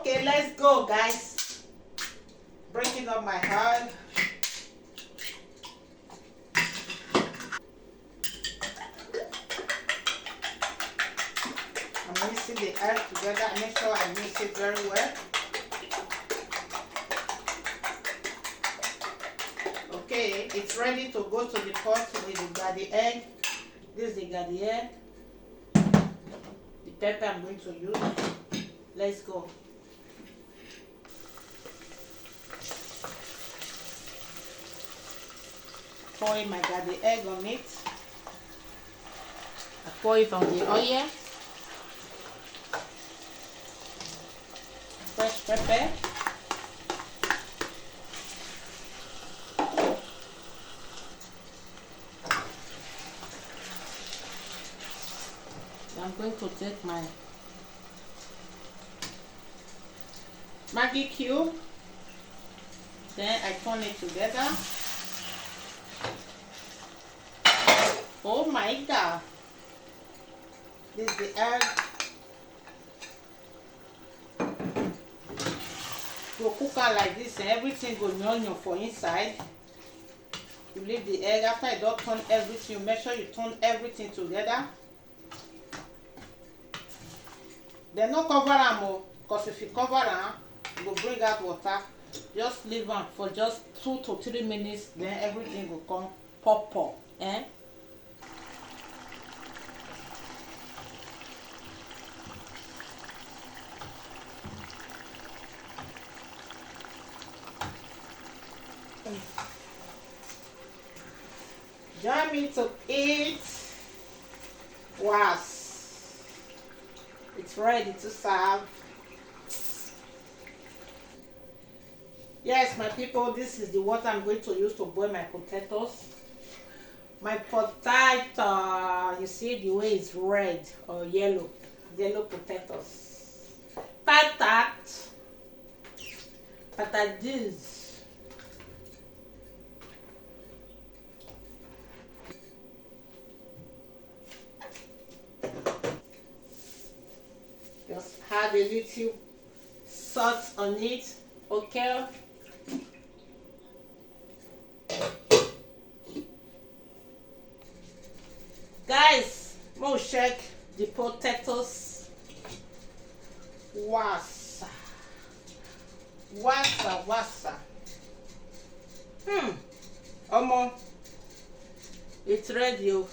Okay, let's go, guys. Breaking up my heart. I'm mixing the egg together. Make sure I mix it very well. Okay, it's ready to go to the pot with the garlic egg. This is the garlic egg. The pepper I'm going to use. Let's go. Pour my garlic egg on it. I pour it on the oil. Fresh pepper. I'm going to take my Maggi cube. Then I turn it together. Oh my God! This is the egg. Go cook it like this and everything go onion for inside. You leave the egg after you don't turn everything. You make sure you turn everything together. Then no cover them, because if you cover them, you will bring out water. Just leave them for just 2 to 3 minutes. Then everything will come pop. Eh? Join me to eat. Wow. It's ready to serve. Yes, my people, this is the water I'm going to use to boil my potatoes. My potato, you see the way it's red or yellow potatoes. Potatoes. Just add a little salt on it, okay? Guys, we'll check the potatoes. Wassa. Omo, it's ready.